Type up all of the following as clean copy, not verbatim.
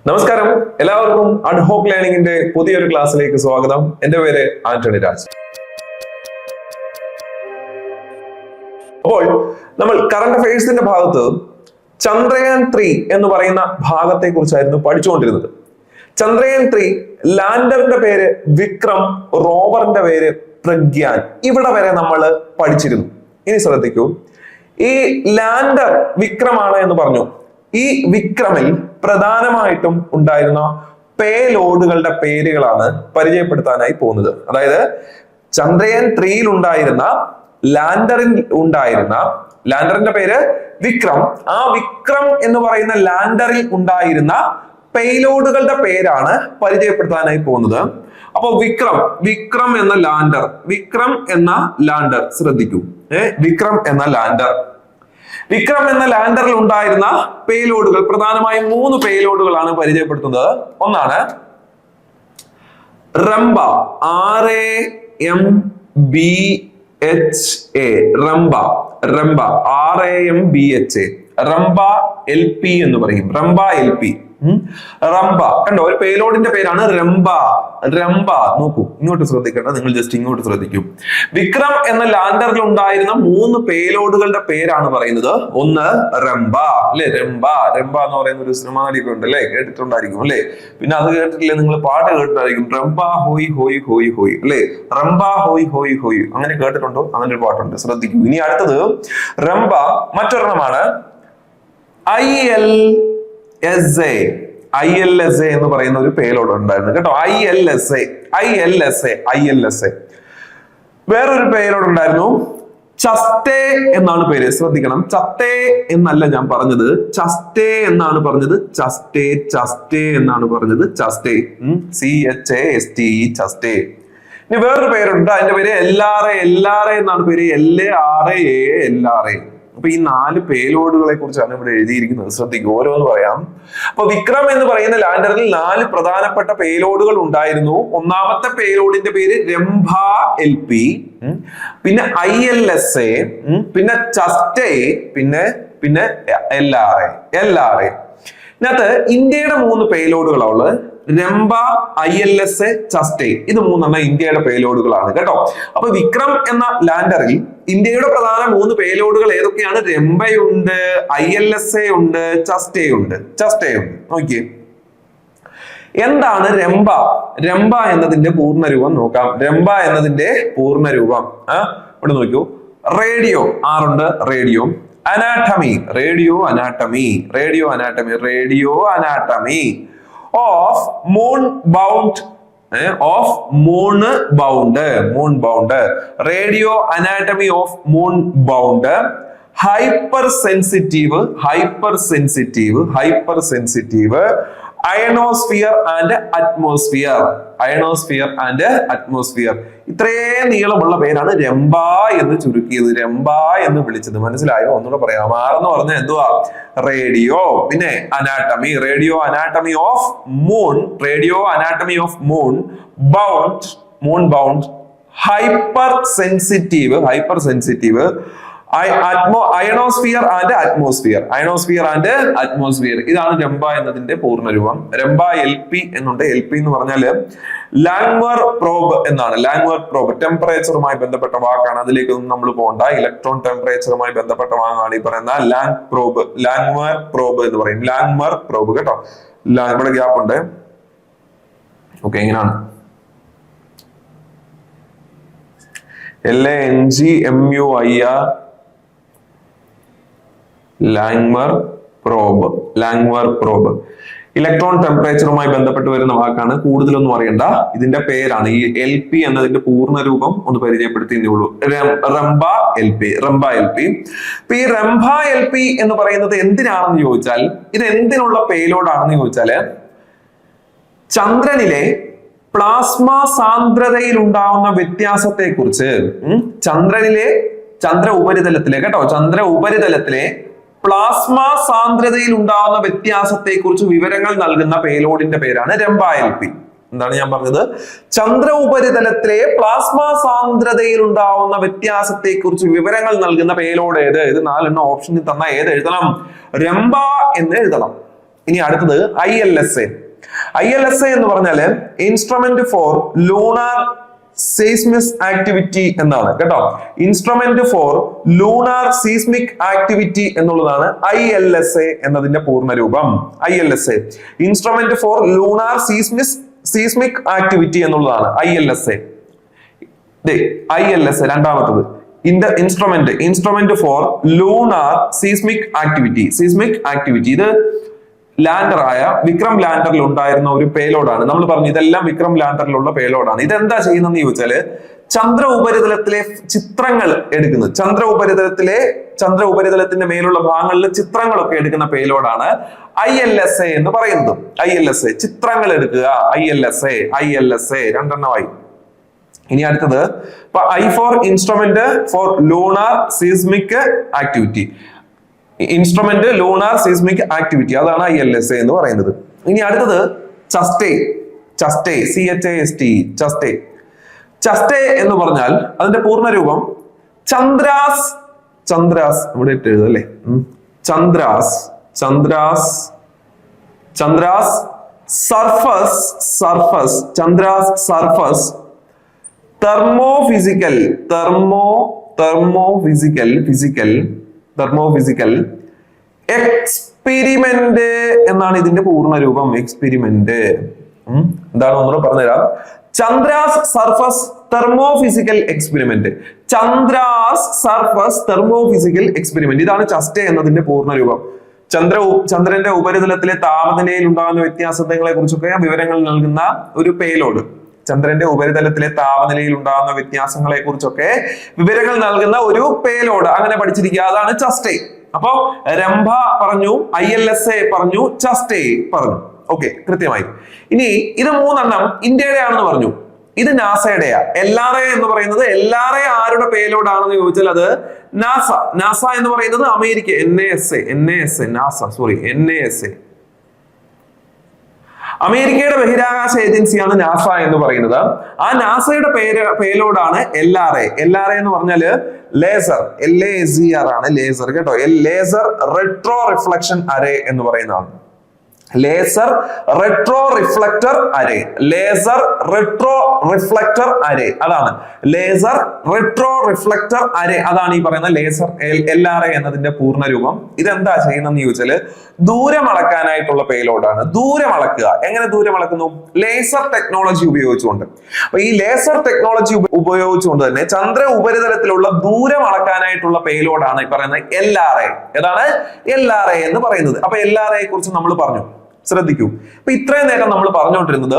നമസ്കാരം, എല്ലാവർക്കും അഡ്ഹോക്ക് ലേണിംഗിന്റെ പുതിയൊരു ക്ലാസ്സിലേക്ക് സ്വാഗതം. എന്റെ പേര് ആന്റണി രാജ്. അപ്പോൾ നമ്മൾ കറണ്ട് അഫയേഴ്സിന്റെ ഭാഗത്ത് ചന്ദ്രയാൻ 3 എന്ന് പറയുന്ന ഭാഗത്തെ കുറിച്ചായിരുന്നു പഠിച്ചുകൊണ്ടിരുന്നത്. ചന്ദ്രയാൻ 3 ലാൻഡറിന്റെ പേര് വിക്രം, റോവറിന്റെ പേര് പ്രഗ്യാൻ. ഇവിടെ വരെ നമ്മൾ പഠിച്ചിരുന്നു. ഇനി ശ്രദ്ധിക്കൂ, ഈ ലാൻഡർ വിക്രമാണ് എന്ന് പറഞ്ഞു. ഈ വിക്രമിൽ പ്രധാനമായിട്ടും ഉണ്ടായിരുന്ന പേലോഡുകളുടെ പേരുകളാണ് പരിചയപ്പെടുത്താനായി പോകുന്നത്. അതായത് ചന്ദ്രയാൻ 3 ഉണ്ടായിരുന്ന ലാൻഡറിന്റെ പേര് വിക്രം. ആ വിക്രം എന്ന് പറയുന്ന ലാൻഡറിൽ ഉണ്ടായിരുന്ന പേലോഡുകളുടെ പേരാണ് പരിചയപ്പെടുത്താനായി പോകുന്നത്. അപ്പൊ വിക്രം എന്ന ലാൻഡർ ശ്രദ്ധിക്കൂ. വിക്രം എന്ന ലാൻഡറിൽ ഉണ്ടായിരുന്ന പേലോഡുകൾ പ്രധാനമായും 3 പേലോഡുകളാണ് പരിചയപ്പെടുത്തുന്നത്. ഒന്നാണ് റംബ, റംബ LP എന്ന് പറയും. റംബ കണ്ടോ, ഒരു പേലോഡിന്റെ പേരാണ് റംബ. നോക്കൂ, ഇങ്ങോട്ട് ശ്രദ്ധിക്കണ്ട, നിങ്ങൾ ജസ്റ്റ് ഇങ്ങോട്ട് ശ്രദ്ധിക്കൂ. വിക്രം എന്ന ലാൻഡറിൽ ഉണ്ടായിരുന്ന 3 പേലോഡുകളുടെ പേരാണ് പറയുന്നത്. ഒന്ന് റംബ, അല്ലെ? രംബ എന്ന് പറയുന്ന ഒരു സിനിമ നടിയൊക്കെ ഉണ്ട്, അല്ലെ? കേട്ടിട്ടുണ്ടായിരിക്കും, അല്ലെ? പിന്നെ അത് കേട്ടിട്ടില്ലേ, നിങ്ങൾ പാട്ട് കേട്ടിട്ടായിരിക്കും. റംബ ഹോയ് ഹോയ് ഹോയ് ഹോയ്, അല്ലെ? റംബ ഹോയ് ഹോയ് ഹോയ്, അങ്ങനെ കേട്ടിട്ടുണ്ടോ? അങ്ങനെ ഒരു പാട്ടുണ്ട്, ശ്രദ്ധിക്കൂ. ഇനി അടുത്തത് റംബ. മറ്റൊരെണ്ണമാണ് ILSA എന്ന് പറയുന്ന ഒരു പേലോഡ് ഉണ്ടായിരുന്നു കേട്ടോ. ILSA. വേറൊരു പേലോഡ് ഉണ്ടായിരുന്നു, ചസ്റ്റേ എന്നാണ് പേര്. ശ്രദ്ധിക്കണം, ചത്തേ എന്നല്ല ഞാൻ പറഞ്ഞത്, ചസ്റ്റേ എന്നാണ് പറഞ്ഞത്. ചസ്റ്റേ എന്നാണ് പറഞ്ഞത്. CHASTE, ചസ്റ്റേ. ഇനി വേറൊരു പേരുണ്ട്, അതിന്റെ പേര് LRA എന്നാണ് പേര്. LARA. അപ്പൊ ഈ 4 പേലോഡുകളെ കുറിച്ചാണ് ഇവിടെ എഴുതിയിരിക്കുന്നത്. ശ്രദ്ധിക്കും, ഓരോന്ന് പറയാം. അപ്പൊ വിക്രം എന്ന് പറയുന്ന ലാൻഡറിൽ 4 പ്രധാനപ്പെട്ട പേലോഡുകൾ ഉണ്ടായിരുന്നു. ഒന്നാമത്തെ പേലോഡിന്റെ പേര് രംഭ LP, പിന്നെ ILSA, പിന്നെ ചസ്റ്റേ, പിന്നെ LRA. ഇതിനകത്ത് ഇന്ത്യയുടെ 3 പേലോഡുകളുള്ളത്. രംഭ, ILSA, ചസ്റ്റേ, ഇത് 3 ഇന്ത്യയുടെ പേലോഡുകളാണ് കേട്ടോ. അപ്പൊ വിക്രം എന്ന ലാൻഡറിൽ ഇന്ത്യയുടെ പ്രധാന 3 പേലോഡുകൾ ഏതൊക്കെയാണ്? രംഭയുണ്ട്, ILSA ഉണ്ട്, ചസ്റ്റേ ഉണ്ട്. നോക്കിയേ, എന്താണ് രംഭ എന്നതിന്റെ പൂർണ്ണരൂപം നോക്കാം. രംഭ എന്നതിന്റെ പൂർണ്ണരൂപം ഇവിടെ നോക്കൂ. റേഡിയോ, ആറുണ്ട്, radio. Anatomy, radio anatomy of moon bound, radio anatomy of moon bound. Hypersensitive, ionosphere and atmosphere. ഇത്രയും നീളമുള്ള പേരാണ് രംഭ എന്ന് ചുരുക്കിയത്, രംഭ എന്ന് വിളിച്ചത്. മനസ്സിലായോ? ഒന്നുകൂടെ പറയാം. ആറെന്ന് പറഞ്ഞ എന്തുവാ? റേഡിയോ, പിന്നെ anatomy, radio anatomy of moon bound, hyper sensitive, ionosphere and atmosphere. ഇതാണ് രംഭ എന്നതിന്റെ പൂർണ്ണരൂപം. രംഭ LP എന്നുണ്ട്. LP എന്ന് പറഞ്ഞാല് ലാങ്വർ പ്രോബ് എന്നാണ്. ടെമ്പറേച്ചറുമായി ബന്ധപ്പെട്ട വാക്കാണ്. അതിലേക്കൊന്നും നമ്മൾ പോകണ്ട. ഇലക്ട്രോൺ ടെമ്പറേച്ചറുമായി ബന്ധപ്പെട്ട വാക്കാണ് ഈ പറയുന്ന ലാങ്വർ പ്രോബ് എന്ന് പറയും. ലാങ്വർ പ്രോബ് കേട്ടോ. ഇവിടെ ഗ്യാപ്പ് ഉണ്ട്. ഓക്കെ, ഇങ്ങനെയാണ്. LANGMUIR, Langmuir probe. ഇലക്ട്രോൺ ടെമ്പറേച്ചറുമായി ബന്ധപ്പെട്ട് വരുന്ന വാക്കാണ്. കൂടുതലൊന്നും അറിയണ്ട, ഇതിന്റെ പേരാണ്. ഈ LP എന്നതിന്റെ പൂർണ്ണരൂപം ഒന്ന് പരിചയപ്പെടുത്തിയേ ഉള്ളൂ. രംഭ LP. ഇപ്പൊ ഈ രംഭ LP എന്ന് പറയുന്നത് എന്തിനാണെന്ന് ചോദിച്ചാൽ, ഇത് എന്തിനുള്ള പേലോഡാണെന്ന് ചോദിച്ചാല്, ചന്ദ്രനിലെ പ്ലാസ്മ സാന്ദ്രതയിൽ ഉണ്ടാവുന്ന വ്യത്യാസത്തെ കുറിച്ച്, ചന്ദ്ര ഉപരിതലത്തിലെ പ്ലാസ്മ സാന്ദ്രതയിൽ ഉണ്ടാകുന്ന വ്യത്യാസത്തെ കുറിച്ച് വിവരങ്ങൾ നൽകുന്ന പേലോഡിന്റെ പേരാണ് രംഭ LP. എന്താണ് ഞാൻ പറഞ്ഞത്? ചന്ദ്ര ഉപരിതലത്തിലെ പ്ലാസ്മ സാന്ദ്രതയിൽ ഉണ്ടാവുന്ന വ്യത്യാസത്തെ കുറിച്ച് വിവരങ്ങൾ നൽകുന്ന പേലോഡ് ഏത്? ഇത് 4 ഓപ്ഷനിൽ തന്ന ഏത് എഴുതണം? രംഭ എന്ന് എഴുതണം. ഇനി അടുത്തത് ILSA. ILSA എന്ന് പറഞ്ഞാല് ഇൻസ്ട്രുമെന്റ് ഫോർ ലൂണാർ സെയ്സ്മിക് ആക്ടിവിറ്റി എന്നാണ് കേട്ടോ. Instrument for lunar seismic activity എന്നുള്ളതാണ് ILSA എന്നതിന്റെ പൂർണ്ണരൂപം. ILSA instrument for lunar seismic activity എന്നുള്ളതാണ് ILSA. ILSA രണ്ടാമത്തത് instrument for lunar seismic activity. ഇത് ലാൻഡർ ആയ വിക്രം ലാൻഡറിൽ ഉണ്ടായിരുന്ന ഒരു പേലോഡാണ്. നമ്മൾ പറഞ്ഞു ഇതെല്ലാം വിക്രം ലാൻഡറിലുള്ള പേലോഡാണ്. ഇതെന്താ ചെയ്യുന്നതെന്ന് ചോദിച്ചാല് ചന്ദ്ര ഉപരിതലത്തിലെ ചിത്രങ്ങൾ എടുക്കുന്നത്. ചന്ദ്ര ഉപരിതലത്തിന്റെ മേലുള്ള ഭാഗങ്ങളിൽ ചിത്രങ്ങളൊക്കെ എടുക്കുന്ന പേലോഡാണ് ILSA എന്ന് പറയുന്നത്. ILSA ചിത്രങ്ങൾ എടുക്കുക. ILSA രണ്ടെണ്ണമായി. ഇനി അടുത്തത് I for instrument for lunar seismic activity. Instrument lunar seismic activity അതാണ് ILSA എന്ന് പറയുന്നത്. ഇനി അടുത്തത് ചസ്റ്റേ. ചസ്റ്റേ എന്ന് പറഞ്ഞാൽ അതിന്റെ പൂർണ്ണരൂപം ചന്ദ്രാസ് ഇവിടെ എഴുതല്ലേ. ചന്ദ്രാസ് സർഫസ് തെർമോഫിസിക്കൽ എക്സ്പെരിമെന്റ് എന്നാണ് ഇതിന്റെ പൂർണ്ണരൂപം. എക്സ്പെരിമെന്റ് എന്താണ് ഒന്നുകൂടെ പറഞ്ഞുതരാം. Chandra's surface thermophysical experiment. ഇതാണ് ചസ്റ്റേ എന്നതിന്റെ പൂർണ്ണരൂപം. ചന്ദ്രന്റെ ഉപരിതലത്തിലെ താപനിലയിൽ ഉണ്ടാകുന്ന വ്യത്യാസങ്ങളെ കുറിച്ചൊക്കെ വിവരങ്ങൾ നൽകുന്ന ഒരു പേലോഡ്. ചന്ദ്രന്റെ ഉപരിതലത്തിലെ താപനിലയിൽ ഉണ്ടാകുന്ന വ്യത്യാസങ്ങളെ കുറിച്ചൊക്കെ വിവരങ്ങൾ നൽകുന്ന ഒരു പേലോഡ് അങ്ങനെ പഠിച്ചിരിക്കുക. അതാണ് ചസ്റ്റേ. അപ്പോ രംഭ പറഞ്ഞു, ILSA പറഞ്ഞു, ചസ്റ്റേ പറഞ്ഞു. ഓക്കെ, കൃത്യമായി. ഇനി ഇത് മൂന്നെണ്ണം ഇന്ത്യയുടെ ആണെന്ന് പറഞ്ഞു. ഇത് നാസയുടെയാ. LRA എന്ന് പറയുന്നത് LRA ആരുടെ പേലോഡ് ആണെന്ന് ചോദിച്ചാൽ അത് നാസ എന്ന് പറയുന്നത് അമേരിക്ക. NASA അമേരിക്കയുടെ ബഹിരാകാശ ഏജൻസിയാണ് നാസ എന്ന് പറയുന്നത്. ആ നാസയുടെ പേലോഡാണ് LRA. LRA എന്ന് പറഞ്ഞാല് ലേസർ, LASER ആണ് ലേസർ കേട്ടോ. ലേസർ റെട്രോ റിഫ്ലക്ഷൻ അറേ എന്ന് പറയുന്നതാണ്. Laser retro reflector array. അതാണ് ലേസർ റെട്രോ റിഫ്ലക്ടർ അറേ. അതാണ് ഈ പറയുന്ന ലേസർ LRA എന്നതിന്റെ പൂർണ്ണരൂപം. ഇതെന്താ ചെയ്യുന്നതെന്ന് ചോദിച്ചാല് ദൂരം അളക്കാനായിട്ടുള്ള പേലോഡാണ്. ദൂരം അളക്കുക. എങ്ങനെ ദൂരം അളക്കുന്നു? ലേസർ ടെക്നോളജി ഉപയോഗിച്ചുകൊണ്ട്. അപ്പൊ ഈ ലേസർ ടെക്നോളജി ഉപയോഗിച്ചുകൊണ്ട് തന്നെ ചന്ദ്ര ഉപരിതലത്തിലുള്ള ദൂരം അളക്കാനായിട്ടുള്ള പേലോഡാണ് ഈ പറയുന്ന LRA. ഏതാണ് LRA എന്ന് പറയുന്നത്? അപ്പൊ LRA കുറിച്ച് നമ്മൾ പറഞ്ഞു. ശ്രദ്ധിക്കൂ. അപ്പൊ ഇത്രയും നേരം നമ്മൾ പറഞ്ഞുകൊണ്ടിരുന്നത്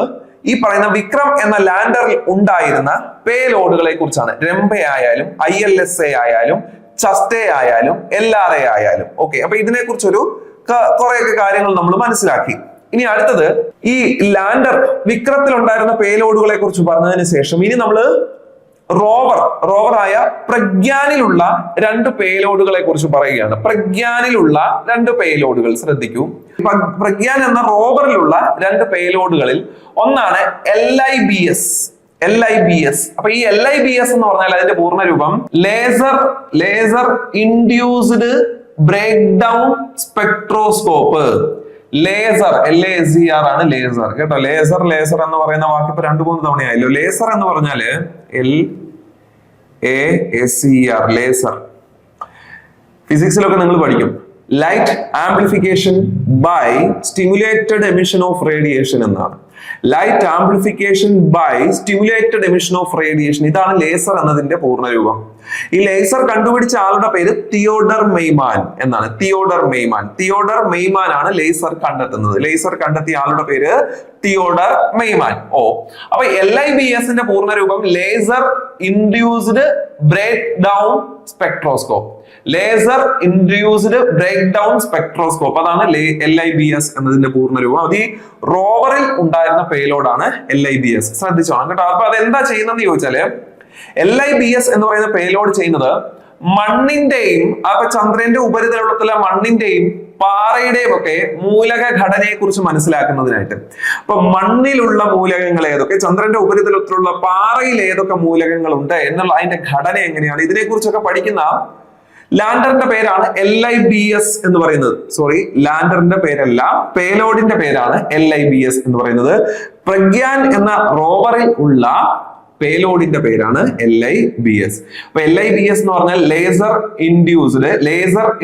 ഈ പറയുന്ന വിക്രം എന്ന ലാൻഡറിൽ ഉണ്ടായിരുന്ന പേലോഡുകളെ കുറിച്ചാണ്. രംഭയായാലും ILSA ആയാലും ചസ്റ്റേ ആയാലും LRA ആയാലും. ഓക്കെ, അപ്പൊ ഇതിനെ കുറിച്ചൊരു കുറെയൊക്കെ കാര്യങ്ങൾ നമ്മൾ മനസ്സിലാക്കി. ഇനി അടുത്തത് ഈ ലാൻഡർ വിക്രത്തിൽ ഉണ്ടായിരുന്ന പേലോഡുകളെ കുറിച്ച് പറഞ്ഞതിന് ശേഷം ഇനി നമ്മൾ റോവറായ പ്രഗ്യാനിലുള്ള 2 പേലോഡുകളെ കുറിച്ച് പറയുകയാണ്. പ്രഗ്യാനിലുള്ള 2 പേലോഡുകൾ ശ്രദ്ധിക്കൂ. പ്രഗ്യാൻ എന്ന റോവറിലുള്ള 2 പേലോഡുകളിൽ ഒന്നാണ് LIBS. അപ്പൊ ഈ LIBS എന്ന് പറഞ്ഞാൽ അതിന്റെ പൂർണ്ണരൂപം laser induced break down spectroscope. Laser LASER ആണ് ലേസർ കേട്ടോ. ലേസർ എന്ന് പറയുന്ന വാക്ക് ഇപ്പൊ 2-3 തവണയായല്ലോ. ലേസർ എന്ന് പറഞ്ഞാല് LASER ലേസർ. ഫിസിക്സിലൊക്കെ നിങ്ങൾ പഠിക്കും. Light amplification by stimulated emission of radiation എന്നാണ്. Light amplification by stimulated emission of radiation. ഇതാണ് ലേസർ എന്നതിന്റെ പൂർണ്ണരൂപം. ഈ ലേസർ കണ്ടുപിടിച്ച ആളുടെ പേര് തിയോഡർ മെയ്മാൻ എന്നാണ്. തിയോഡർ മെയ്മാൻ ആണ് ലേസർ കണ്ടെത്തുന്നത്. ലേസർ കണ്ടെത്തിയ ആളുടെ പേര് തിയോഡർ മെയ്മാൻ. അപ്പൊ LIBSന്റെ പൂർണ്ണരൂപം laser induced break down spectroscope. അതാണ് LIBS എന്നതിന്റെ പൂർണ്ണരൂപം. അത് ഈ റോവറിൽ ഉണ്ടായിരുന്ന പേലോഡാണ് LIBS. ശ്രദ്ധിച്ചോണം കേട്ടോ. അപ്പൊ അതെന്താ ചെയ്യുന്നതെന്ന് ചോദിച്ചാല് LIBS എന്ന് പറയുന്ന പേലോഡ് ചെയ്യുന്നത് മണ്ണിന്റെയും അപ്പൊ ചന്ദ്രന്റെ ഉപരിതലത്തിലെ മണ്ണിന്റെയും പാറയുടെയും ഒക്കെ മൂലക ഘടനയെ കുറിച്ച് മനസ്സിലാക്കുന്നതിനായിട്ട്. അപ്പൊ മണ്ണിലുള്ള മൂലകങ്ങൾ ഏതൊക്കെ, ചന്ദ്രന്റെ ഉപരിതലത്തിലുള്ള പാറയിൽ ഏതൊക്കെ മൂലകങ്ങൾ ഉണ്ട് എന്നുള്ള അതിന്റെ ഘടന എങ്ങനെയാണ്, ഇതിനെ കുറിച്ചൊക്കെ പഠിക്കുന്ന ലാൻഡറിന്റെ പേരാണ് LIBS എന്ന് പറയുന്നത്. സോറി, ലാൻഡറിന്റെ പേരല്ല, പേലോഡിന്റെ പേരാണ് LIBS എന്ന് പറയുന്നത്. പ്രഗ്യാൻ എന്ന റോവറിൽ ഉള്ള പേലോഡിന്റെ പേരാണ് LIBS. അപ്പൊ LIBS എന്ന് പറഞ്ഞാൽ laser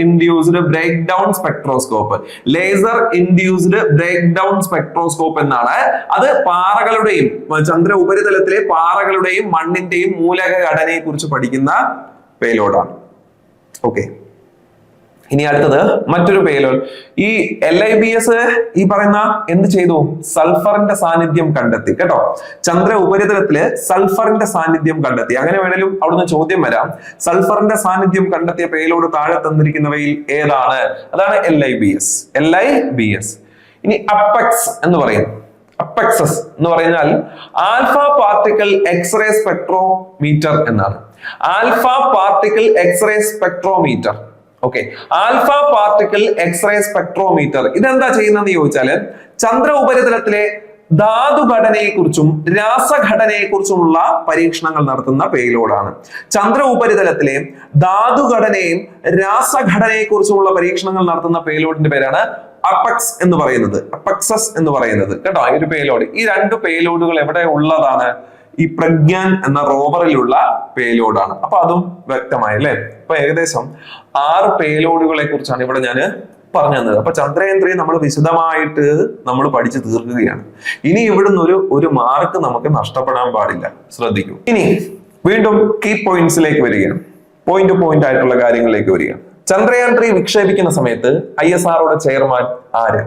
induced break down spectroscope. Laser induced break down spectroscope എന്നാണ്. അത് പാറകളുടെയും ചന്ദ്ര ഉപരിതലത്തിലെ പാറകളുടെയും മണ്ണിന്റെയും മൂലക ഘടനയെ കുറിച്ച് പഠിക്കുന്ന പേലോഡാണ്. ഓക്കെ, ഇനി അടുത്തത് മറ്റൊരു പേലോഡ്. ഈ LIBS ഈ പറയുന്ന എന്ത് ചെയ്തു? സൾഫറിന്റെ സാന്നിധ്യം കണ്ടെത്തി കേട്ടോ. ചന്ദ്ര ഉപരിതലത്തില് സൾഫറിന്റെ സാന്നിധ്യം കണ്ടെത്തി. അങ്ങനെ വേണേലും അവിടുന്ന് ചോദ്യം വരാം. സൾഫറിന്റെ സാന്നിധ്യം കണ്ടെത്തിയ പേലോഡ് താഴെ തന്നിരിക്കുന്നവയിൽ ഏതാണ്? അതാണ് LIBS. ഇനി അപ്പെക്സ് എന്ന് പറയും. അപ്പെക്സസ് എന്ന് പറഞ്ഞാൽ ആൽഫ പാർട്ടിക്കിൾ എക്സ്റേ സ്പെക്ട്രോമീറ്റർ എന്നാണ്. Alpha particle X-ray spectrometer. Okay, alpha particle X-ray spectrometer ഇതെന്താ ചെയ്യുന്നതെന്ന് ചോദിച്ചാല് ചന്ദ്ര ഉപരിതലത്തിലെ ധാതുഘടനയെക്കുറിച്ചും രാസഘടനയെക്കുറിച്ചുമുള്ള പരീക്ഷണങ്ങൾ നടത്തുന്ന പേലോഡാണ്. ചന്ദ്ര ഉപരിതലത്തിലെ ധാതുഘടനയും രാസഘടനയെക്കുറിച്ചുമുള്ള പരീക്ഷണങ്ങൾ നടത്തുന്ന പേലോഡിന്റെ പേരാണ് അപ്പെക്സ് എന്ന് പറയുന്നത്, അപ്പെക്സസ് എന്ന് പറയുന്നത് കേട്ടോ. ഈ ഒരു പേലോഡ്, ഈ രണ്ട് പേലോഡുകൾ എവിടെ ഉള്ളതാണ്? ഈ പ്രഗ്യാൻ എന്ന റോവറിലുള്ള പേലോഡാണ്. അപ്പൊ അതും വ്യക്തമായി അല്ലെ. അപ്പൊ ഏകദേശം 6 പേലോഡുകളെ കുറിച്ചാണ് ഇവിടെ ഞാൻ പറഞ്ഞു തന്നത്. അപ്പൊ ചന്ദ്രയാൻ 3 നമ്മൾ വിശദമായിട്ട് നമ്മൾ പഠിച്ചു തീർക്കുകയാണ്. ഇനി ഇവിടുന്ന് ഒരു മാർക്ക് നമുക്ക് നഷ്ടപ്പെടാൻ പാടില്ല, ശ്രദ്ധിക്കൂ. ഇനി വീണ്ടും കീ പോയിന്റ്സിലേക്ക് വരികയാണ്, പോയിന്റ് ആയിട്ടുള്ള കാര്യങ്ങളിലേക്ക് വരികയാണ്. ചന്ദ്രയാൻ 3 വിക്ഷേപിക്കുന്ന സമയത്ത് ISROയുടെ ചെയർമാൻ ആര്?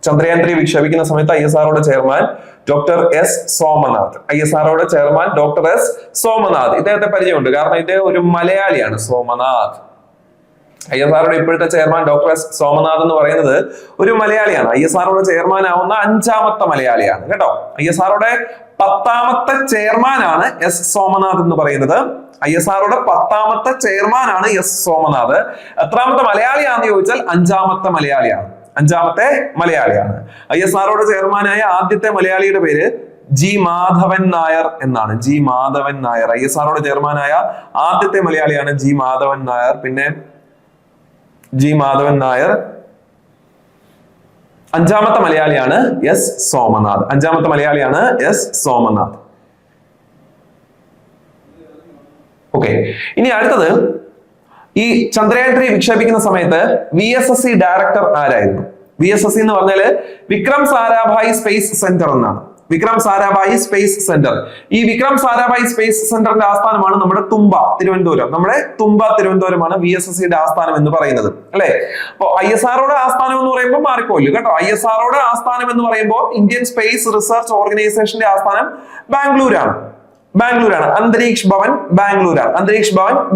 ചന്ദ്രയാൻ 3 വിക്ഷേപിക്കുന്ന സമയത്ത് ISROയുടെ ചെയർമാൻ ഡോക്ടർ എസ് സോമനാഥ്. ISROയുടെ ചെയർമാൻ ഡോക്ടർ എസ് സോമനാഥ്. ഇദ്ദേഹത്തെ പരിചയമുണ്ട്, കാരണം ഇദ്ദേഹം ഒരു മലയാളിയാണ്, സോമനാഥ്. ISROയുടെ ഇപ്പോഴത്തെ ചെയർമാൻ ഡോക്ടർ എസ് സോമനാഥ് എന്ന് പറയുന്നത് ഒരു മലയാളിയാണ്. ISROയുടെ ചെയർമാൻ ആവുന്ന 5ാമത്തെ മലയാളിയാണ് കേട്ടോ. ISROയുടെ 10ാമത്തെ ചെയർമാനാണ് എസ് സോമനാഥ് എന്ന് പറയുന്നത്. ISROയുടെ 10ാമത്തെ ചെയർമാനാണ് എസ് സോമനാഥ്. എത്രാമത്തെ മലയാളിയാണെന്ന് ചോദിച്ചാൽ 5ാമത്തെ മലയാളിയാണ്. ISROയുടെ ചെയർമാനായ ആദ്യത്തെ മലയാളിയുടെ പേര് ജി മാധവൻ നായർ എന്നാണ്. ജി മാധവൻ നായർ ISROയുടെ ചെയർമാനായ ആദ്യത്തെ മലയാളിയാണ് ജി മാധവൻ നായർ. പിന്നെ ജി മാധവൻ നായർ. 5ാമത്തെ മലയാളിയാണ് എസ് സോമനാഥ്. ഓക്കെ, ഇനി അടുത്തത്, ഈ ചന്ദ്രയാൻ 3 വിക്ഷേപിക്കുന്ന സമയത്ത് VSSC ഡയറക്ടർ ആരായിരുന്നു? VSSC എന്ന് പറഞ്ഞാല് വിക്രം സാരാഭായ് സ്പേസ് സെന്റർ എന്നാണ്. Vikram Sarabhai space centre. ഈ വിക്രം സാരാഭായ് സ്പേസ് സെന്ററിന്റെ ആസ്ഥാനമാണ് നമ്മുടെ തുമ്പ, തിരുവനന്തപുരം. നമ്മുടെ തുമ്പ, തിരുവനന്തപുരമാണ് VSSCയുടെ ആസ്ഥാനം എന്ന് പറയുന്നത് അല്ലെ. അപ്പൊ ISROയുടെ ആസ്ഥാനം എന്ന് പറയുമ്പോൾ മാറിപ്പോയില്ല കേട്ടോ. ISROയുടെ ആസ്ഥാനം എന്ന് പറയുമ്പോൾ ഇന്ത്യൻ സ്പേസ് റിസർച്ച് ഓർഗനൈസേഷന്റെ ആസ്ഥാനം ബാംഗ്ലൂരാണ്. അന്തരീക്ഷ് ഭവൻ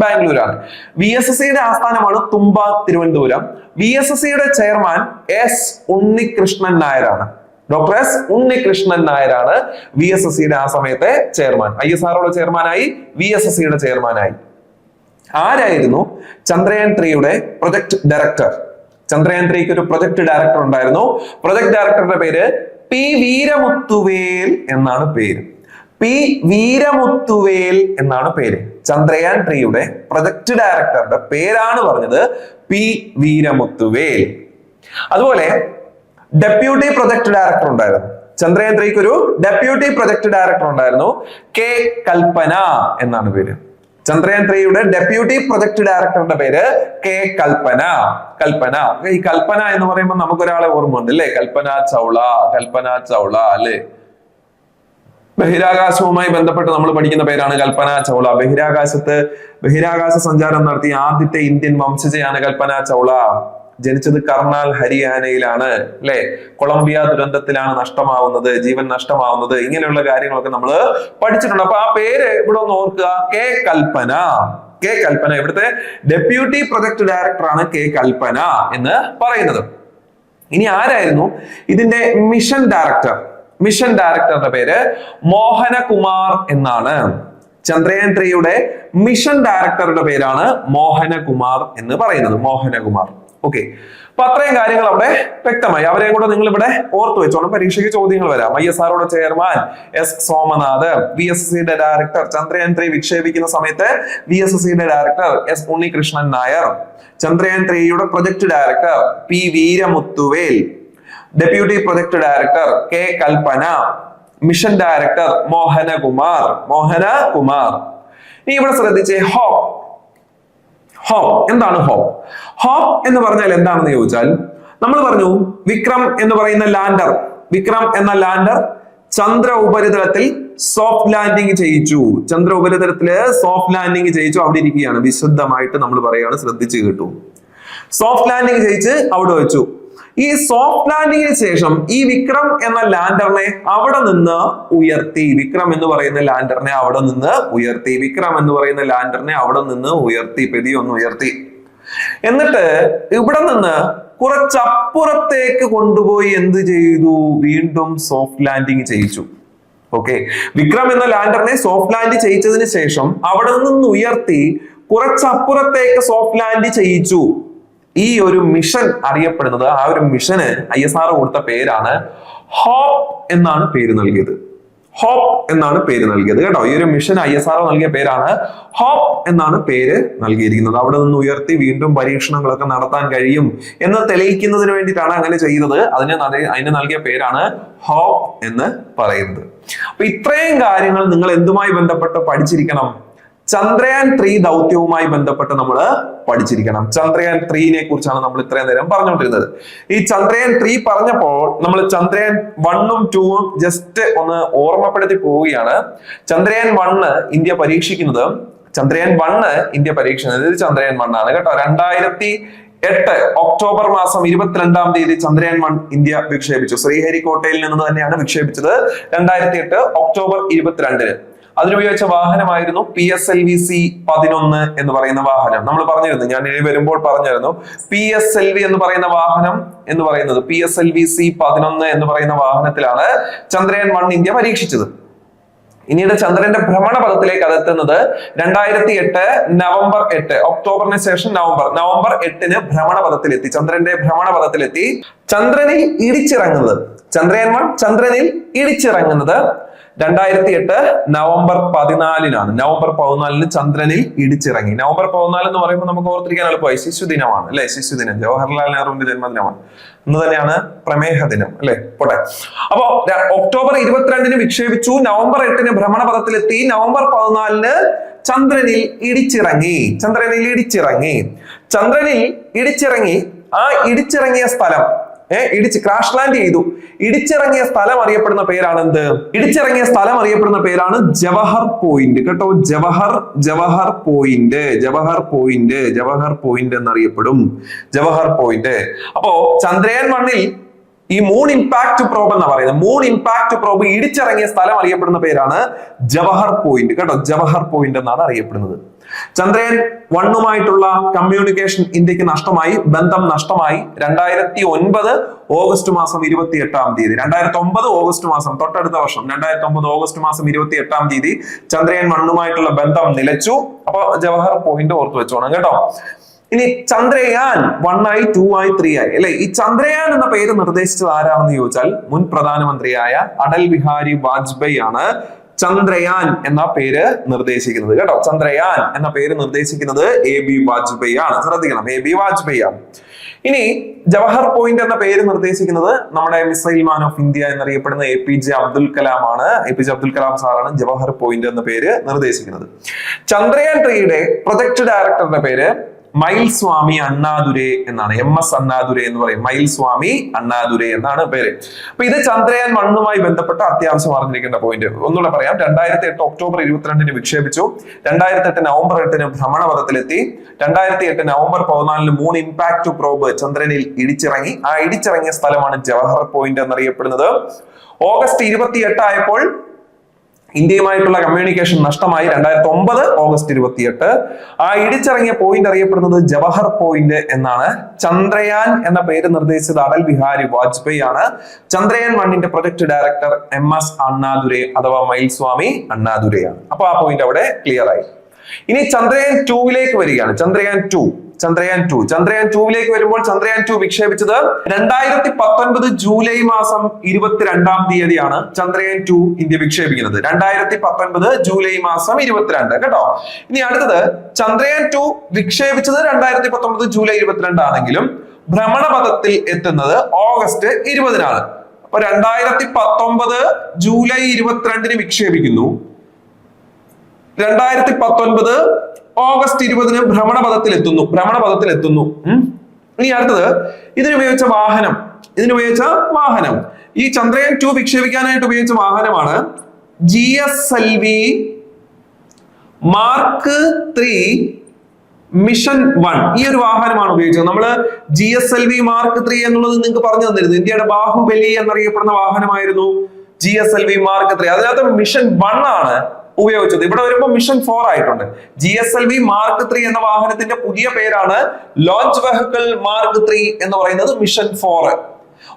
ബാംഗ്ലൂരാണ്. VSSCയുടെ ആസ്ഥാനമാണ് തുമ്പ, തിരുവനന്തപുരം. VSSCയുടെ ചെയർമാൻ എസ് ഉണ്ണികൃഷ്ണൻ നായരാണ്. ഡോക്ടർ എസ് ഉണ്ണികൃഷ്ണൻ നായരാണ് VSSCയുടെ ആ സമയത്തെ ചെയർമാൻ. ISROയുടെ ചെയർമാനായി, VSSCയുടെ ചെയർമാനായി. ആരായിരുന്നു ചന്ദ്രയാൻ 3യുടെ പ്രൊജക്ട് ഡയറക്ടർ? ചന്ദ്രയാൻ 3ക്ക് ഒരു പ്രൊജക്ട് ഡയറക്ടർ ഉണ്ടായിരുന്നു. പ്രൊജക്ട് ഡയറക്ടറുടെ പേര് പി വീരമുത്തുവേൽ എന്നാണ് പേര്. ചന്ദ്രയാൻ 3യുടെ പ്രൊജക്ട് ഡയറക്ടറുടെ പേരാണ് പറഞ്ഞത് പി വീരമുത്തുവേൽ. അതുപോലെ ഡെപ്യൂട്ടി പ്രൊജക്ട് ഡയറക്ടർ ഉണ്ടായിരുന്നു. ചന്ദ്രയാൻ 3ക്ക് ഒരു ഡെപ്യൂട്ടി പ്രൊജക്ട് ഡയറക്ടർ ഉണ്ടായിരുന്നു, കെ കൽപ്പന എന്നാണ് പേര്. ചന്ദ്രയാൻ 3യുടെ ഡെപ്യൂട്ടി പ്രൊജക്ട് ഡയറക്ടറുടെ പേര് കെ കൽപ്പന. ഈ കൽപ്പന എന്ന് പറയുമ്പോൾ നമുക്കൊരാളെ ഓർമ്മ ഉണ്ട് അല്ലെ, കൽപ്പന ചൗള അല്ലെ. ബഹിരാകാശവുമായി ബന്ധപ്പെട്ട് നമ്മൾ പഠിക്കുന്ന പേരാണ് കൽപ്പന ചൗള. ബഹിരാകാശ സഞ്ചാരം നടത്തിയ ആദ്യത്തെ ഇന്ത്യൻ വംശജയാണ് കൽപ്പന ചൗള. ജനിച്ചത് കർണാൽ, ഹരിയാനയിലാണ് അല്ലെ. കൊളംബിയ ദുരന്തത്തിലാണ് ജീവൻ നഷ്ടമാവുന്നത്. ഇങ്ങനെയുള്ള കാര്യങ്ങളൊക്കെ നമ്മൾ പഠിച്ചിട്ടുണ്ട്. അപ്പൊ ആ പേര് ഇവിടെ ഒന്ന് ഓർക്കുക, കെ കൽപ്പന. ഇവിടുത്തെ ഡെപ്യൂട്ടി പ്രൊജക്ട് ഡയറക്ടറാണ് കെ കൽപ്പന എന്ന് പറയുന്നത്. ഇനി ആരായിരുന്നു ഇതിന്റെ മിഷൻ ഡയറക്ടറുടെ പേര് മോഹനകുമാർ എന്നാണ്. ചന്ദ്രയാൻ 3യുടെ മിഷൻ ഡയറക്ടറുടെ പേരാണ് മോഹനകുമാർ എന്ന് പറയുന്നത്. ഓക്കെ, അപ്പൊ അത്രയും കാര്യങ്ങൾ അവിടെ വ്യക്തമായി. അവരെയും കൂടെ നിങ്ങൾ ഇവിടെ ഓർത്തു വെച്ചോണം, പരീക്ഷയ്ക്ക് ചോദ്യങ്ങൾ വരാം. ISROയുടെ ചെയർമാൻ S സോമനാഥ്, VSSCയുടെ ഡയറക്ടർ ചന്ദ്രയാൻ 3 വിക്ഷേപിക്കുന്ന സമയത്ത് VSSCയുടെ ഡയറക്ടർ S ഉണ്ണികൃഷ്ണൻ നായർ, ചന്ദ്രയാൻ 3യുടെ project director P Veeramuthuvel, deputy project director K Kalpana, mission director Mohanakumar. ഇനി ഇവിടെ ശ്രദ്ധിച്ചേ, ഹോപ്പ്. എന്താണ് ഹോപ്പ്? ഹോപ്പ് എന്ന് പറഞ്ഞാൽ എന്താണെന്ന് ചോദിച്ചാൽ, നമ്മൾ പറഞ്ഞു വിക്രം എന്ന് പറയുന്ന ലാൻഡർ ചന്ദ്ര ഉപരിതലത്തിൽ സോഫ്റ്റ് ലാൻഡിങ് ചെയ്യിച്ചു. അവിടെ ഇരിക്കുകയാണ്. വിശദമായിട്ട് നമ്മൾ പറയാണ്, ശ്രദ്ധിച്ചു കേട്ടു. സോഫ്റ്റ് ലാൻഡിങ് ചെയ്യിച്ച് അവിടെ വെച്ചു. ഈ സോഫ്റ്റ് ലാൻഡിങ്ങിന് ശേഷം ഈ വിക്രം എന്ന ലാൻഡറിനെ അവിടെ നിന്ന് ഉയർത്തി. പെതിയൊന്ന് ഉയർത്തി. എന്നിട്ട് ഇവിടെ നിന്ന് കുറച്ചപ്പുറത്തേക്ക് കൊണ്ടുപോയി എന്ത് ചെയ്തു? വീണ്ടും സോഫ്റ്റ് ലാൻഡിങ് ചെയ്യിച്ചു. ഓക്കെ, വിക്രം എന്ന ലാൻഡറിനെ സോഫ്റ്റ് ലാൻഡ് ചെയ്യിച്ചതിന് ശേഷം അവിടെ നിന്ന് ഉയർത്തി കുറച്ചപ്പുറത്തേക്ക് സോഫ്റ്റ് ലാൻഡ് ചെയ്യിച്ചു. ഈ ഒരു മിഷൻ അറിയപ്പെടുന്നത്, ആ ഒരു മിഷന് ISRO കൊടുത്ത പേരാണ് ഹോപ്പ് എന്നാണ് പേര് നൽകിയത്. കേട്ടോ. ഈ ഒരു മിഷൻ ISRO നൽകിയ പേരാണ് ഹോപ്പ് എന്നാണ് പേര് നൽകിയിരിക്കുന്നത്. അവിടെ നിന്ന് ഉയർത്തി വീണ്ടും പരീക്ഷണങ്ങളൊക്കെ നടത്താൻ കഴിയും എന്ന് തെളിയിക്കുന്നതിന് വേണ്ടിയിട്ടാണ് അങ്ങനെ ചെയ്തത്. അതിന് നൽകിയ പേരാണ് ഹോപ്പ് എന്ന് പറയുന്നത്. അപ്പൊ ഇത്രയും കാര്യങ്ങൾ നിങ്ങൾ എന്തുമായി ബന്ധപ്പെട്ട് പഠിച്ചിരിക്കണം? ചന്ദ്രയാൻ 3 ദൗത്യവുമായി ബന്ധപ്പെട്ട് നമ്മൾ പഠിച്ചിരിക്കണം. ചന്ദ്രയാൻ 3നെ കുറിച്ചാണ് നമ്മൾ ഇത്രയും നേരം പറഞ്ഞുകൊണ്ടിരുന്നത്. ഈ ചന്ദ്രയാൻ 3 പറഞ്ഞപ്പോൾ നമ്മൾ ചന്ദ്രയാൻ 1ഉം 2ഉം ജസ്റ്റ് ഒന്ന് ഓർമ്മപ്പെടുത്തി പോവുകയാണ്. ചന്ദ്രയാൻ 1 ഇന്ത്യ പരീക്ഷിക്കുന്നത് ചന്ദ്രയാൻ 1 ആണ് കേട്ടോ. 2008 ഒക്ടോബർ മാസം 22-ാം തീയതി ചന്ദ്രയാൻ 1 ഇന്ത്യ വിക്ഷേപിച്ചു. ശ്രീഹരിക്കോട്ടയിൽ നിന്ന് തന്നെയാണ് വിക്ഷേപിച്ചത്. 2008 ഒക്ടോബർ 22-ന്. അതിനുപയോഗിച്ച വാഹനമായിരുന്നു PSLV-C-11 എന്ന് പറയുന്ന വാഹനം. നമ്മൾ പറഞ്ഞിരുന്നു, ഞാൻ ഇനി വരുമ്പോൾ പറഞ്ഞിരുന്നു, PSLV എന്ന് പറയുന്ന വാഹനം എന്ന് പറയുന്നത് PSLV-C-11 എന്ന് പറയുന്ന വാഹനത്തിലാണ് ചന്ദ്രയാൻ 1 ഇന്ത്യ പരീക്ഷിച്ചത്. പിന്നീട് ചന്ദ്രന്റെ ഭ്രമണപഥത്തിലേക്ക് അതെത്തുന്നത് 2008 നവംബർ 8, ഒക്ടോബറിന് ശേഷം നവംബർ 8-ന് ഭ്രമണപഥത്തിലെത്തി. ചന്ദ്രന്റെ ഭ്രമണപഥത്തിലെത്തി. ചന്ദ്രനിൽ ഇടിച്ചിറങ്ങുന്നത് ചന്ദ്രയാൻ 1 ചന്ദ്രനിൽ ഇടിച്ചിറങ്ങുന്നത് 2008 നവംബർ 14-നാണ്. നവംബർ 14-ന് ചന്ദ്രനിൽ ഇടിച്ചിറങ്ങി. നവംബർ 14 എന്ന് പറയുമ്പോൾ നമുക്ക് ഓർത്തിരിക്കാൻ എളുപ്പമായി, ശിശുദിനമാണ് അല്ലെ? ശിശുദിനം ജവഹർലാൽ നെഹ്റുവിന്റെ ജന്മദിനമാണ്. ഇന്ന് തന്നെയാണ് പ്രമേഹ ദിനം അല്ലെ? പോട്ടെ. അപ്പോ ഒക്ടോബർ 22-ന് വിക്ഷേപിച്ചു. നവംബർ 8-ന് ഭ്രമണപഥത്തിലെത്തി. നവംബർ 14-ന് ചന്ദ്രനിൽ ഇടിച്ചിറങ്ങി. ആ ഇടിച്ചിറങ്ങിയ സ്ഥലം ക്രാഷ് ലാൻഡ് ചെയ്തു. ഇടിച്ചിറങ്ങിയ സ്ഥലം അറിയപ്പെടുന്ന പേരാണ് എന്ത്? ഇടിച്ചിറങ്ങിയ സ്ഥലം അറിയപ്പെടുന്ന പേരാണ് ജവഹർ പോയിന്റ് കേട്ടോ. ജവഹർ പോയിന്റ് എന്നറിയപ്പെടും. ജവഹർ പോയിന്റ്. അപ്പോ ചന്ദ്രയാൻ 1-ൽ ഈ മൂൺ ഇമ്പാക്ട് പ്രോബ് എന്നാ പറയുന്നത്. മൂൺ ഇമ്പാക്ട് പ്രോബ് ഇടിച്ചിറങ്ങിയ സ്ഥലം അറിയപ്പെടുന്ന പേരാണ് ജവഹർ പോയിന്റ് കേട്ടോ. ജവഹർ പോയിന്റ് എന്നാണ് അറിയപ്പെടുന്നത്. ചന്ദ്രയാൻ 1-ഉമായിട്ടുള്ള കമ്മ്യൂണിക്കേഷൻ ഇന്ത്യക്ക് നഷ്ടമായി, ബന്ധം നഷ്ടമായി. 2009 ഓഗസ്റ്റ് മാസം 28-ാം തീയതി 2009 ഓഗസ്റ്റ് മാസം, തൊട്ടടുത്ത വർഷം 2009 ഓഗസ്റ്റ് മാസം 28-ാം തീയതി ചന്ദ്രയാൻ 1-ഉമായിട്ടുള്ള ബന്ധം നിലച്ചു. അപ്പൊ ജവഹർ പോയിന്റ് ഓർത്തു വെച്ചോണം കേട്ടോ. ഇനി ചന്ദ്രയാൻ 1 ആയി 2 ആയി 3 ആയി അല്ലെ? ഈ ചന്ദ്രയാൻ എന്ന പേര് നിർദ്ദേശിച്ചത് ആരാണെന്ന് ചോദിച്ചാൽ മുൻ പ്രധാനമന്ത്രിയായ അടൽ ബിഹാരി വാജ്പേയി ആണ് ചന്ദ്രയാൻ എന്ന പേര് നിർദ്ദേശിക്കുന്നത് കേട്ടോ. ചന്ദ്രയാൻ എന്ന പേര് നിർദ്ദേശിക്കുന്നത് AB വാജ്പേയി ആണ്. ശ്രദ്ധിക്കണം, AB വാജ്പേയി ആണ്. ഇനി ജവഹർ പോയിന്റ് എന്ന പേര് നിർദ്ദേശിക്കുന്നത് നമ്മുടെ മിസൈൽ മാൻ ഓഫ് ഇന്ത്യ എന്നറിയപ്പെടുന്ന APJ അബ്ദുൽ കലാം ആണ്. APJ അബ്ദുൽ കലാം സാറാണ് ജവഹർ പോയിന്റ് എന്ന പേര് നിർദ്ദേശിക്കുന്നത്. ചന്ദ്രയാൻ 3യുടെ പ്രൊജക്ട് ഡയറക്ടറുടെ പേര് മൈൽസ്വാമി അണ്ണാദുരൈ എന്നാണ്. MS അണ്ണാദുരൈ എന്ന് പറയും. മൈൽസ്വാമി അണ്ണാദുരൈ എന്നാണ് പേര്. അപ്പൊ ഇത് ചന്ദ്രയാൻ 1-ഉമായി ബന്ധപ്പെട്ട അത്യാവശ്യം അറിഞ്ഞിരിക്കേണ്ട പോയിന്റ്. ഒന്നുകൂടെ പറയാം. 2008 ഒക്ടോബർ 22-ന് വിക്ഷേപിച്ചു. 2008 നവംബർ 8-ന് ഭ്രമണപഥത്തിലെത്തി. 2008 നവംബർ 14-ന് മൂൺ ഇമ്പാക്ട് പ്രോബ് ചന്ദ്രനിൽ ഇടിച്ചിറങ്ങി. ആ ഇടിച്ചിറങ്ങിയ സ്ഥലമാണ് ജവഹർ പോയിന്റ് എന്നറിയപ്പെടുന്നത്. ഓഗസ്റ്റ് 28 ആയപ്പോൾ ഇന്ത്യയുമായിട്ടുള്ള കമ്മ്യൂണിക്കേഷൻ നഷ്ടമായി. 2009 ഓഗസ്റ്റ് 28. ആ ഇടിച്ചിറങ്ങിയ പോയിന്റ് അറിയപ്പെടുന്നത് ജവഹർ പോയിന്റ് എന്നാണ്. ചന്ദ്രയാൻ എന്ന പേര് നിർദ്ദേശിച്ചത് അടൽ ബിഹാരി വാജ്പേയി ആണ്. ചന്ദ്രയാൻ 1-ന്റെ പ്രൊജക്ട് ഡയറക്ടർ MS അണ്ണാദുരൈ അഥവാ മൈൽസ്വാമി അണ്ണാദുരൈ ആണ്. അപ്പൊ ആ പോയിന്റ് അവിടെ ക്ലിയർ ആയി. ഇനി ചന്ദ്രയാൻ 2-ലേക്ക് വരികയാണ്. ചന്ദ്രയാൻ 2 ചന്ദ്രയാൻ 2. ചന്ദ്രയാൻ 2 വരുമ്പോൾ ചന്ദ്രയാൻ 2 വിക്ഷേപിച്ചത് 2019 ജൂലൈ മാസം 22-ാം തീയതിയാണ് ചന്ദ്രയാൻ 2 ഇന്ത്യ വിക്ഷേപിക്കുന്നത്. 2019 ജൂലൈ മാസം 22 കേട്ടോ. ഇനി അടുത്തത് ചന്ദ്രയാൻ 2 വിക്ഷേപിച്ചത് 2019 ജൂലൈ 22 ആണെങ്കിലും ഭ്രമണപഥത്തിൽ എത്തുന്നത് ഓഗസ്റ്റ് 20-നാണ്. അപ്പൊ 2019 ജൂലൈ 22-ന് വിക്ഷേപിക്കുന്നു, 2019 ഓഗസ്റ്റ് 20-ന് ഭ്രമണപഥത്തിൽ എത്തുന്നു. ഇനി അടുത്തത് ഇതിനുപയോഗിച്ച വാഹനം ഈ ചന്ദ്രയാൻ 2 വിക്ഷേപിക്കാനായിട്ട് ഉപയോഗിച്ച വാഹനമാണ് GSLV Mark 3 മിഷൻ 1. ഈ ഒരു വാഹനമാണ് ഉപയോഗിച്ചത്. നമ്മള് GSLV Mark 3 എന്നുള്ളത് നിങ്ങൾക്ക് പറഞ്ഞു തന്നിരുന്നു. ഇന്ത്യയുടെ ബാഹുബലി എന്നറിയപ്പെടുന്ന വാഹനമായിരുന്നു GSLV Mark 3. അതിനകത്ത് മിഷൻ 1 ആണ് ഉപയോഗിച്ചത്. ഇവിടെ വരുമ്പോൾ മിഷൻ 4 ആയിട്ടുണ്ട്. GSLV Mark 3 എന്ന വാഹനത്തിന്റെ പുതിയ പേരാണ് ലോഞ്ച് വെഹിക്കിൾ Mark 3 എന്ന് പറയുന്നത് മിഷൻ 4.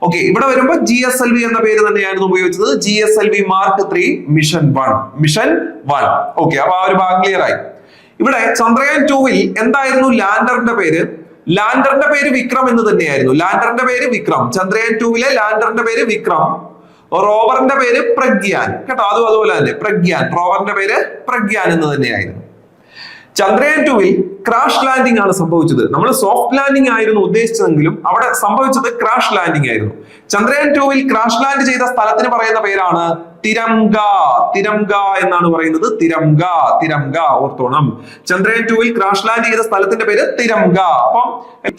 ഓക്കെ, ഇവിടെ വരുമ്പോൾ GSLV എന്ന പേര് തന്നെയായിരുന്നു ഉപയോഗിച്ചത്. GSLV Mark 3 mission 1. ഓക്കെ, അപ്പൊ ആ ഒരു ഭാഗം ക്ലിയർ ആയി. ഇവിടെ ചന്ദ്രയാൻ 2-ൽ എന്തായിരുന്നു ലാൻഡറിന്റെ പേര്? ലാൻഡറിന്റെ പേര് വിക്രം എന്ന് തന്നെയായിരുന്നു. ചന്ദ്രയാൻ 2-ലെ ലാൻഡറിന്റെ പേര് വിക്രം, റോവറിന്റെ പേര് പ്രഗ്യാൻ കേട്ടോ. അതുപോലെ തന്നെ പ്രഗ്യാൻ, റോവറിന്റെ പേര് പ്രഗ്യാൻ എന്ന് തന്നെയായിരുന്നു. ചന്ദ്രയാൻ 2-ൽ ക്രാഷ് ലാൻഡിംഗ് ആണ് സംഭവിച്ചത്. നമ്മൾ സോഫ്റ്റ് ലാൻഡിംഗ് ആയിരുന്നു ഉദ്ദേശിച്ചതെങ്കിലും അവിടെ സംഭവിച്ചത് ക്രാഷ് ലാൻഡിംഗ് ആയിരുന്നു. ചന്ദ്രയാൻ 2-ൽ ക്രാഷ് ലാൻഡ് ചെയ്ത സ്ഥലത്തിന് പറയുന്ന പേരാണ് തിരംഗ എന്നാണ് പറയുന്നത്. തിരംഗ ഓർത്തോണം. ചന്ദ്രയാൻ 2-ൽ ക്രാഷ് ലാൻഡ് ചെയ്ത സ്ഥലത്തിന്റെ പേര് തിരംഗ. അപ്പം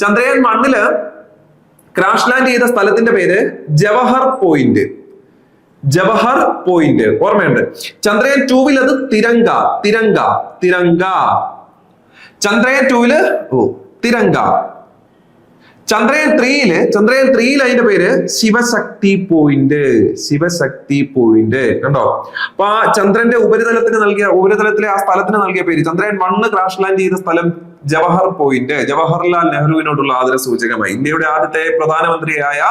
ചന്ദ്രയാൻ 1-ല് ക്രാഷ് ലാൻഡ് ചെയ്ത സ്ഥലത്തിന്റെ പേര് ജവഹർ പോയിന്റ്. ഓർമ്മയുണ്ട്. ചന്ദ്രയാൻ 2-ൽ അത് തിരംഗ. ചന്ദ്രയാൻ 2-ല് തിരംഗ. ചന്ദ്രയാൻ 3-ൽ അതിന്റെ പേര് ശിവശക്തി പോയിന്റ് കണ്ടോ. അപ്പൊ ആ ചന്ദ്രന്റെ ഉപരിതലത്തിലെ ആ സ്ഥലത്തിന് നൽകിയ പേര്, ചന്ദ്രയാൻ 1 ക്രാഷ് ലാൻഡ് ചെയ്ത സ്ഥലം ജവഹർ പോയിന്റ്, ജവഹർലാൽ നെഹ്റുവിനോടുള്ള ആദര സൂചകമായി. ഇന്ത്യയുടെ ആദ്യത്തെ പ്രധാനമന്ത്രിയായ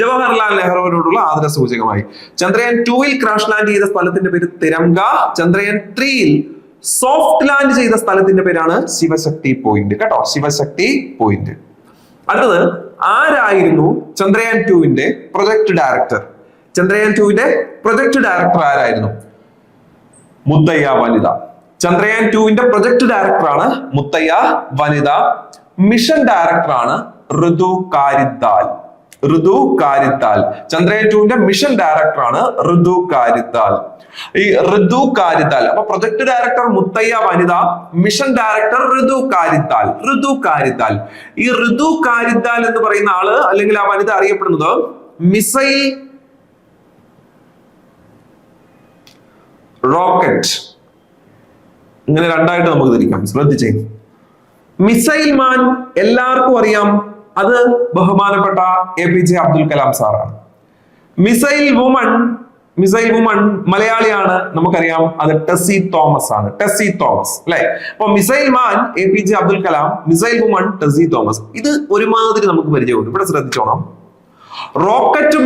ജവഹർലാൽ നെഹ്റുവിനോടുള്ള ആദര സൂചകമായി. ചന്ദ്രയാൻ 2-ൽ ക്രാഷ് ലാൻഡ് ചെയ്ത സ്ഥലത്തിന്റെ പേര് തിരംഗ. ചന്ദ്രയാൻ 3-ൽ സോഫ്റ്റ് ലാൻഡ് ചെയ്ത സ്ഥലത്തിന്റെ പേരാണ് ശിവശക്തി പോയിന്റ് കേട്ടോ. ശിവശക്തി പോയിന്റ്. അടുത്തത് ആരായിരുന്നു ചന്ദ്രയാൻ 2-ന്റെ പ്രൊജക്ട് ഡയറക്ടർ? ചന്ദ്രയാൻ 2-ന്റെ പ്രൊജക്ട് ഡയറക്ടർ ആരായിരുന്നു? മുത്തയ്യ വനിത. ചന്ദ്രയാൻ 2-ന്റെ പ്രൊജക്ട് ഡയറക്ടറാണ് മുത്തയ്യ വനിത. മിഷൻ ഡയറക്ടറാണ് ഋതു കാരിത്താൽ. ചന്ദ്രയാൻ 2-ന്റെ മിഷൻ ഡയറക്ടറാണ് ഋതു കാരിത്താൽ. അപ്പൊ പ്രൊജക്ട് ഡയറക്ടർ മുത്തയ്യ വനിത, മിഷൻ ഡയറക്ടർ ഋതു കാരിത്താൽ. ഈ ഋതു കാരിത്താൽ എന്ന് പറയുന്ന ആള് അല്ലെങ്കിൽ ആ വനിത അറിയപ്പെടുന്നത് മിസൈൽ റോക്കറ്റ്. ഇങ്ങനെ രണ്ടായിട്ട് നമുക്ക് തിരിക്കാം, ശ്രദ്ധിച്ചേ. മിസൈൽ മാൻ എല്ലാവർക്കും അറിയാം, അത് ബഹുമാനപ്പെട്ട APJ അബ്ദുൽ കലാം സാറാണ്. മിസൈൽ വുമൺ മലയാളിയാണ്, നമുക്കറിയാം, അത് ടെസ്സി തോമസ് ആണ്. അല്ലെ? അപ്പൊ missile man APJ Abdul Kalam, missile woman Tessy Thomas. ഇത് ഒരുമാതിരി നമുക്ക് പരിചയമുണ്ട്. ഇവിടെ ശ്രദ്ധിച്ചോണം. റോക്കറ്റ്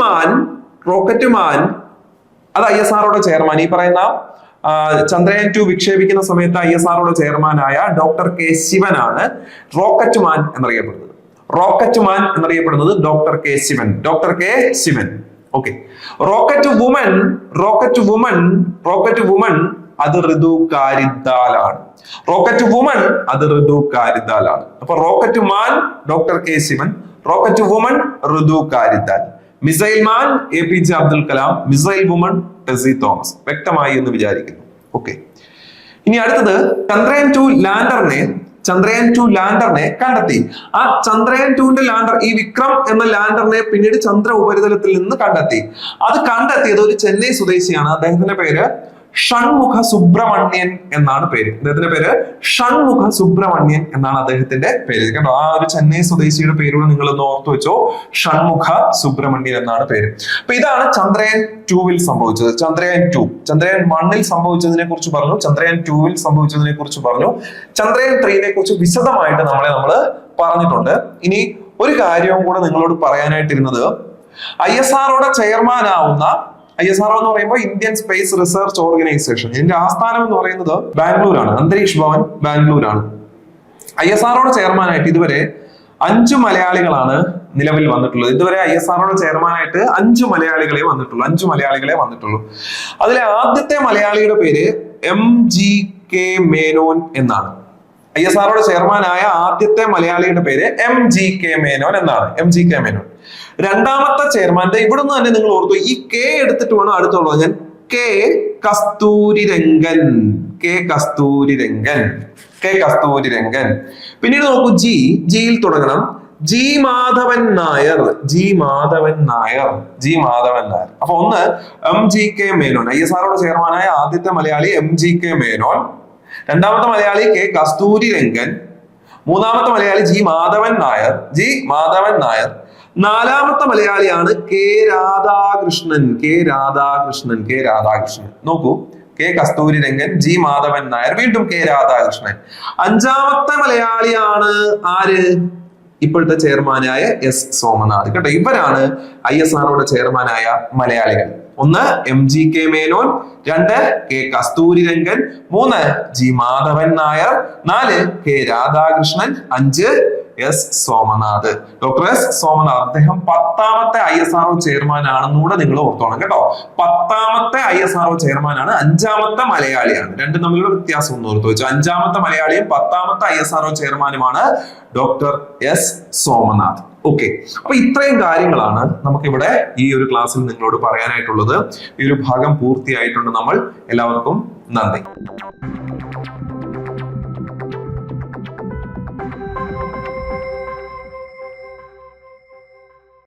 മാൻ അത് ISROയുടെ ചെയർമാൻ. ഈ പറയുന്ന ചന്ദ്രയാൻ 2 വിക്ഷേപിക്കുന്ന സമയത്ത് ISROയുടെ ചെയർമാനായ ഡോക്ടർ K ശിവനാണ് റോക്കറ്റ് മാൻ എന്നറിയപ്പെടുന്നത്. Doctor K Sivan. Okay. Rocket woman അത് ഋതു കാരിത്താലാണ്. അപ്പൊ rocket man doctor K Sivan, rocket woman Ritu Karidhal. Missile man APJ Abdul Kalam, missile woman Tessy Thomas. വ്യക്തമായി എന്ന് വിചാരിക്കുന്നു. ഓക്കെ. ഇനി അടുത്തത് ചന്ദ്രയാൻ 2 ലാൻഡറിനെ കണ്ടെത്തി. ആ ചന്ദ്രയാൻ 2-ന്റെ ലാൻഡർ, ഈ വിക്രം എന്ന ലാൻഡറിനെ പിന്നീട് ചന്ദ്ര ഉപരിതലത്തിൽ നിന്ന് കണ്ടെത്തി. അത് കണ്ടെത്തിയത് ഒരു ചെന്നൈ സ്വദേശിയാണ്. അദ്ദേഹത്തിന്റെ പേര് ഷൺമുഖ സുബ്രഹ്മണ്യൻ എന്നാണ് പേര്. അദ്ദേഹത്തിന്റെ പേര് കേട്ടോ. ആ ഒരു ചെന്നൈ സ്വദേശിയുടെ പേരൂടെ നിങ്ങൾ ഒന്ന് ഓർത്തു വെച്ചോ. ഷൺമുഖ സുബ്രഹ്മണ്യൻ എന്നാണ് പേര്. അപ്പൊ ഇതാണ് ചന്ദ്രയാൻ 2-ൽ സംഭവിച്ചത്. ചന്ദ്രയാൻ 1-ൽ സംഭവിച്ചതിനെ കുറിച്ച് പറഞ്ഞു, ചന്ദ്രയാൻ 2-ൽ സംഭവിച്ചതിനെ കുറിച്ച് പറഞ്ഞു. ചന്ദ്രയാൻ 3-നെ കുറിച്ച് വിശദമായിട്ട് നമ്മൾ പറഞ്ഞിട്ടുണ്ട്. ഇനി ഒരു കാര്യവും കൂടെ നിങ്ങളോട് പറയാനായിട്ടിരുന്നത്, ISROയുടെ ചെയർമാനാവുന്ന, ISRO എന്ന് പറയുമ്പോൾ ഇന്ത്യൻ സ്പേസ് റിസർച്ച് ഓർഗനൈസേഷൻ, ഇതിന്റെ ആസ്ഥാനം എന്ന് പറയുന്നത് ബാംഗ്ലൂരാണ്. അന്തരീക്ഷ് ഭവൻ ബാംഗ്ലൂരാണ്. ISROയുടെ ചെയർമാനായിട്ട് ഇതുവരെ 5 മലയാളികളാണ് നിലവിൽ വന്നിട്ടുള്ളത്. ഇതുവരെ ISROയുടെ ചെയർമാനായിട്ട് 5 മലയാളികളെ വന്നിട്ടുള്ളൂ. അതിലെ ആദ്യത്തെ മലയാളിയുടെ പേര് MGK മേനോൻ എന്നാണ്. ISROയുടെ ചെയർമാനായ ആദ്യത്തെ മലയാളിയുടെ പേര് MGK മേനോൻ എന്നാണ്. MGK മേനോൻ. രണ്ടാമത്തെ ചെയർമാന്റെ ഇവിടുന്ന് തന്നെ നിങ്ങൾ ഓർത്തു, ഈ K എടുത്തിട്ട് വേണം അടുത്തുള്ളത്. ഞാൻ K കസ്തൂരിരംഗൻ. പിന്നീട് നോക്കൂ, ജിയിൽ തുടങ്ങണം. ജി മാധവൻ നായർ. അപ്പൊ ഒന്ന് MGK മേനോൻ, ISROയുടെ ചെയർമാനായ ആദ്യത്തെ മലയാളി MGK മേനോൻ, രണ്ടാമത്തെ മലയാളി K കസ്തൂരിരംഗൻ, മൂന്നാമത്തെ മലയാളി ജി മാധവൻ നായർ, നാലാമത്തെ മലയാളിയാണ് K രാധാകൃഷ്ണൻ. നോക്കൂ, K കസ്തൂരിരംഗൻ, ജി മാധവൻ നായർ, വീണ്ടും K രാധാകൃഷ്ണൻ. അഞ്ചാമത്തെ മലയാളിയാണ് ആര്? ഇപ്പോഴത്തെ ചെയർമാനായ S സോമനാഥ്. കേട്ടോ, ഇവരാണ് ISROയുടെ ചെയർമാനായ മലയാളികൾ. ഒന്ന് MGK Menon, 2 K Kasturirangan, 3 G Madhavan Nair, 4 K Radhakrishnan, 5 S Somanath. Doctor S Somanath അദ്ദേഹം 10ാമത്തെ ISRO ചെയർമാൻ ആണെന്നൂടെ നിങ്ങൾ ഓർത്തോണം കേട്ടോ. 10ാമത്തെ ISRO ചെയർമാനാണ്, 5ാമത്തെ മലയാളിയാണ്. രണ്ടും തമ്മിലുള്ള വ്യത്യാസം ഒന്ന് ഓർത്തു വെച്ചു. 5ാമത്തെ മലയാളിയും 10ാമത്തെ ISRO ചെയർമാനുമാണ് ഡോക്ടർ S സോമനാഥ്. ഓക്കെ, അപ്പൊ ഇത്രയും കാര്യങ്ങളാണ് നമുക്കിവിടെ ഈ ഒരു ക്ലാസ്സിൽ നിങ്ങളോട് പറയാനായിട്ടുള്ളത്. ഈ ഒരു ഭാഗം പൂർത്തിയായിട്ടുണ്ട്. നമ്മൾ എല്ലാവർക്കും നന്ദി.